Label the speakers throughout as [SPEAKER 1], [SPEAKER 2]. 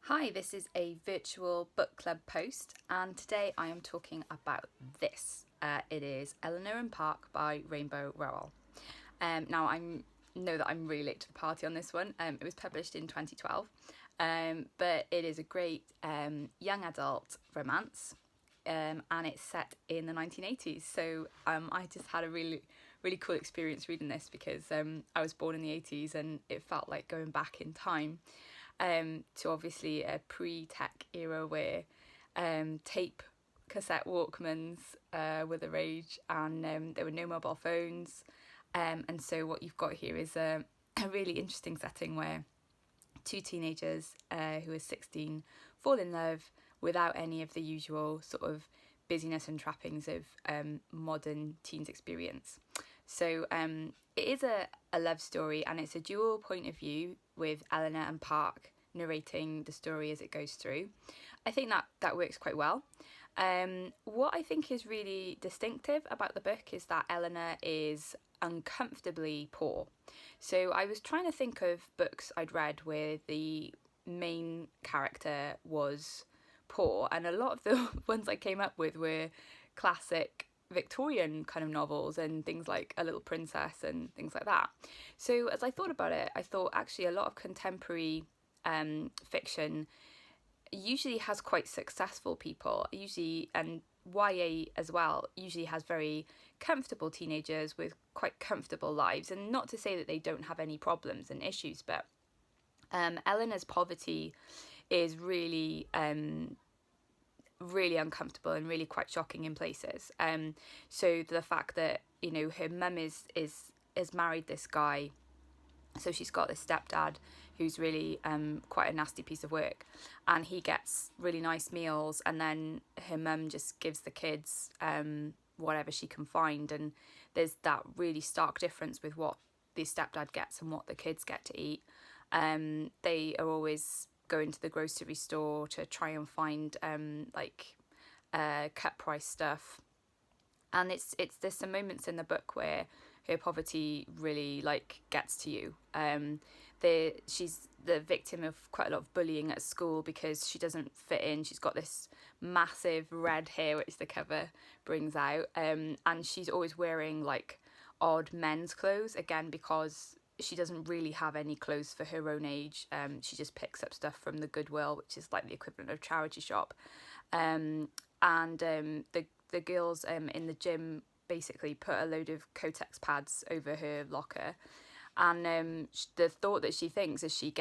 [SPEAKER 1] Hi, this is a virtual book club post, and today I am talking about this. It is Eleanor Park by Rainbow Rowell. Now, I know that I'm really late to the party on this one. It was published in 2012, but it is a great young adult romance, and it's set in the 1980s. So I just had a really cool experience reading this because I was born in the 80s and it felt like going back in time. To obviously a pre-tech era where tape cassette Walkmans were the rage, and there were no mobile phones. And so what you've got here is a really interesting setting where two teenagers who are 16 fall in love without any of the usual sort of busyness and trappings of modern teens experience. So it is a love story, and it's a dual point of view with Eleanor and Park narrating the story as it goes through. I think that works quite well. What I think is really distinctive about the book is that Eleanor is uncomfortably poor. So I was trying to think of books I'd read where the main character was poor, and a lot of the ones I came up with were classic Victorian kind of novels and things like A Little Princess and things like that. So as I thought about it, I thought actually a lot of contemporary fiction usually has quite successful people, usually, and YA as well, usually has very comfortable teenagers with quite comfortable lives. And not to say that they don't have any problems and issues, but Eleanor's poverty is really uncomfortable and really quite shocking in places. So the fact that, you know, her mum is married this guy, so she's got this stepdad who's really quite a nasty piece of work, and he gets really nice meals, and then her mum just gives the kids whatever she can find, and there's that really stark difference with what the stepdad gets and what the kids get to eat. They are always going to the grocery store to try and find cut price stuff, and there's some moments in the book where her poverty really gets to you. She's the victim of quite a lot of bullying at school because she doesn't fit in. She's got this massive red hair, which the cover brings out, and she's always wearing odd men's clothes, again because she doesn't really have any clothes for her own age. She just picks up stuff from the Goodwill, which is like the equivalent of charity shop. And the girls in the gym basically put a load of Kotex pads over her locker, and the thought that she thinks as she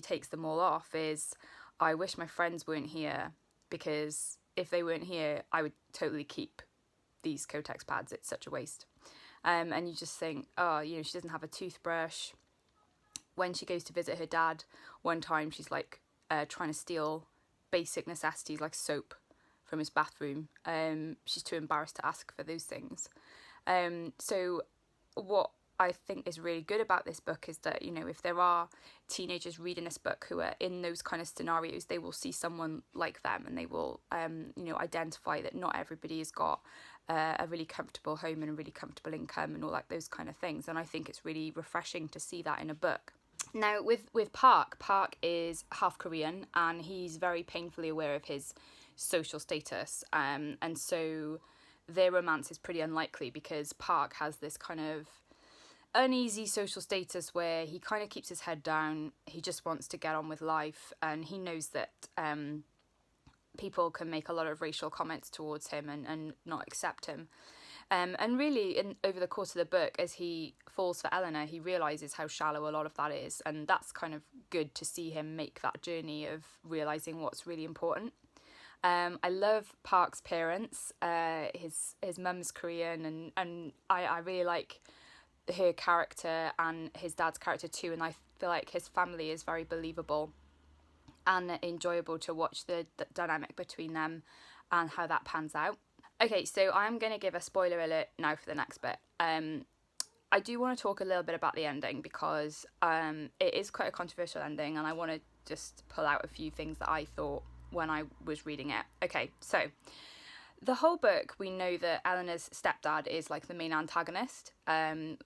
[SPEAKER 1] takes them all off is, I wish my friends weren't here, because if they weren't here I would totally keep these Kotex pads. It's such a waste. And you just think, oh, you know, she doesn't have a toothbrush. When she goes to visit her dad one time, she's trying to steal basic necessities like soap from his bathroom. She's too embarrassed to ask for those things. So what I think is really good about this book is that, you know, if there are teenagers reading this book who are in those kind of scenarios, they will see someone like them, and they will identify that not everybody has got a really comfortable home and a really comfortable income and all those kind of things. And I think it's really refreshing to see that in a book. Now with Park is half Korean, and he's very painfully aware of his social status, and so their romance is pretty unlikely because Park has this kind of uneasy social status where he kind of keeps his head down. He just wants to get on with life, and he knows that people can make a lot of racial comments towards him and not accept him. And really, over the course of the book, as he falls for Eleanor, he realises how shallow a lot of that is, and that's kind of good to see him make that journey of realising what's really important. I love Park's parents. His mum's Korean, and I really like her character and his dad's character too, and I feel like his family is very believable and enjoyable to watch the dynamic between them and how that pans out. Okay, so I'm going to give a spoiler alert now for the next bit. I do want to talk a little bit about the ending because it is quite a controversial ending, and I want to just pull out a few things that I thought when I was reading it. Okay, so the whole book, we know that Eleanor's stepdad is the main antagonist.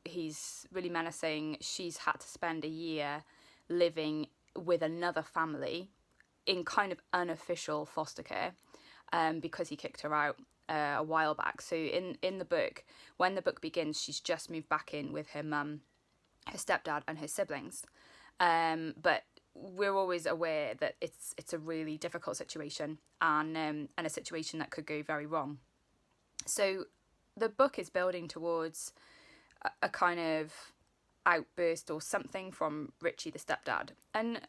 [SPEAKER 1] He's really menacing. She's had to spend a year living with another family in kind of unofficial foster care, because he kicked her out a while back. So in the book, when the book begins, she's just moved back in with her mum, her stepdad, and her siblings. But we're always aware that it's a really difficult situation, and a situation that could go very wrong. So the book is building towards a kind of outburst or something from Richie the stepdad. And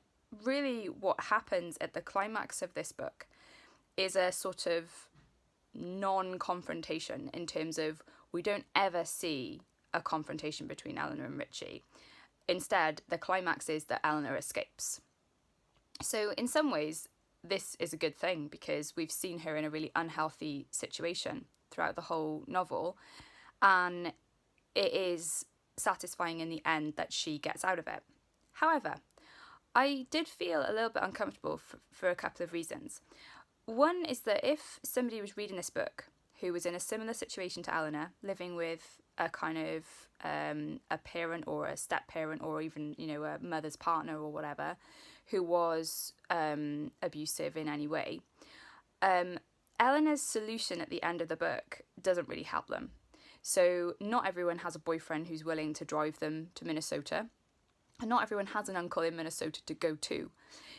[SPEAKER 1] really what happens at the climax of this book is a sort of non-confrontation, in terms of we don't ever see a confrontation between Eleanor and Richie. Instead, the climax is that Eleanor escapes. So in some ways, this is a good thing, because we've seen her in a really unhealthy situation throughout the whole novel, and it is satisfying in the end that she gets out of it. However, I did feel a little bit uncomfortable for a couple of reasons. One is that if somebody was reading this book who was in a similar situation to Eleanor, living with a kind of a parent or a step parent, or even, you know, a mother's partner or whatever, who was abusive in any way, Eleanor's solution at the end of the book doesn't really help them. So not everyone has a boyfriend who's willing to drive them to Minnesota, and not everyone has an uncle in Minnesota to go to.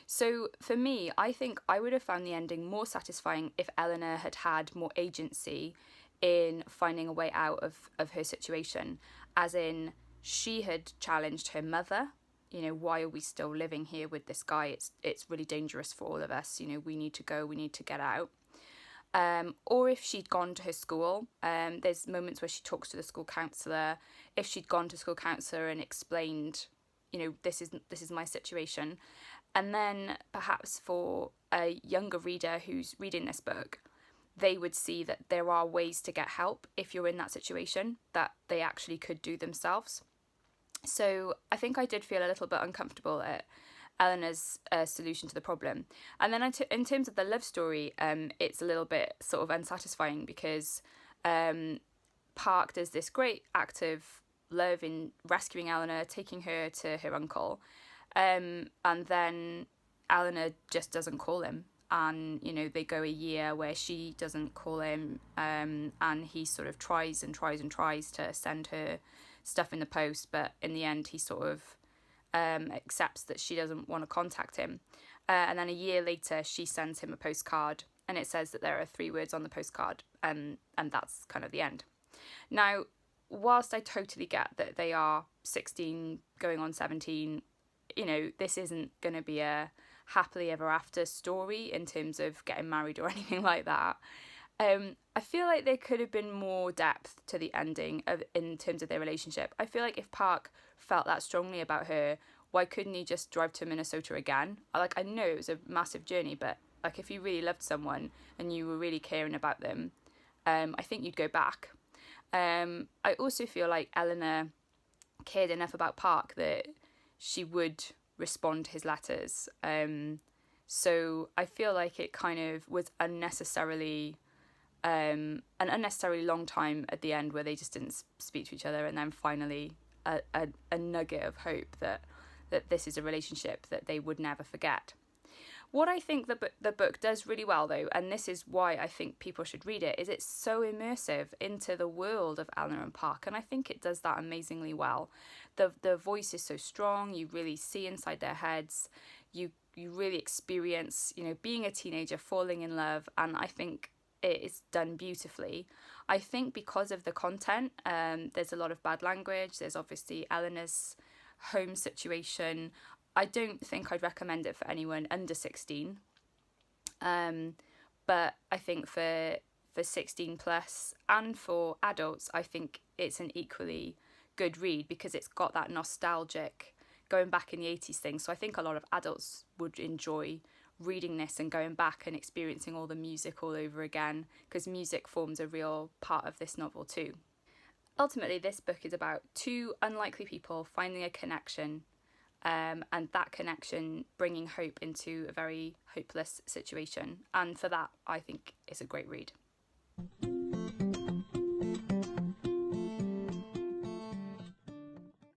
[SPEAKER 1] So for me, I think I would have found the ending more satisfying if Eleanor had had more agency in finding a way out of her situation, as in she had challenged her mother. You know, why are we still living here with this guy? It's really dangerous for all of us. You know, we need to go, we need to get out. Or if she'd gone to her school, there's moments where she talks to the school counsellor. If she'd gone to school counsellor and explained, you know, this is my situation. And then perhaps for a younger reader who's reading this book, they would see that there are ways to get help if you're in that situation that they actually could do themselves. So I think I did feel a little bit uncomfortable at Eleanor's solution to the problem. And then in terms of the love story, it's a little bit sort of unsatisfying, because Park does this great act of love in rescuing Eleanor, taking her to her uncle, and then Eleanor just doesn't call him. And, you know, they go a year where she doesn't call him, and he sort of tries to send her stuff in the post, but in the end he sort of accepts that she doesn't want to contact him. And then a year later she sends him a postcard, and it says that there are 3 words on the postcard, and that's kind of the end. Now, whilst I totally get that they are 16 going on 17, you know, this isn't going to be a happily ever after story in terms of getting married or anything like that. I feel like there could have been more depth to the ending in terms of their relationship. I feel like if Park felt that strongly about her, why couldn't he just drive to Minnesota again? I know it was a massive journey, but like, if you really loved someone and you were really caring about them, I think you'd go back. I also feel like Eleanor cared enough about Park that she would respond to his letters. So I feel like it kind of was an unnecessarily long time at the end where they just didn't speak to each other, and then finally a nugget of hope that this is a relationship that they would never forget. What I think the book does really well, though, and this is why I think people should read it, is it's so immersive into the world of Eleanor and Park, and I think it does that amazingly well. The voice is so strong, you really see inside their heads, you really experience, you know, being a teenager, falling in love, and I think it is done beautifully. I think because of the content, there's a lot of bad language, there's obviously Eleanor's home situation. I don't think I'd recommend it for anyone under 16. But I think for 16 plus and for adults, I think it's an equally good read, because it's got that nostalgic going back in the 80s thing. So I think a lot of adults would enjoy reading this and going back and experiencing all the music all over again, because music forms a real part of this novel too. Ultimately, this book is about 2 unlikely people finding a connection, and that connection bringing hope into a very hopeless situation. And for that, I think it's a great read.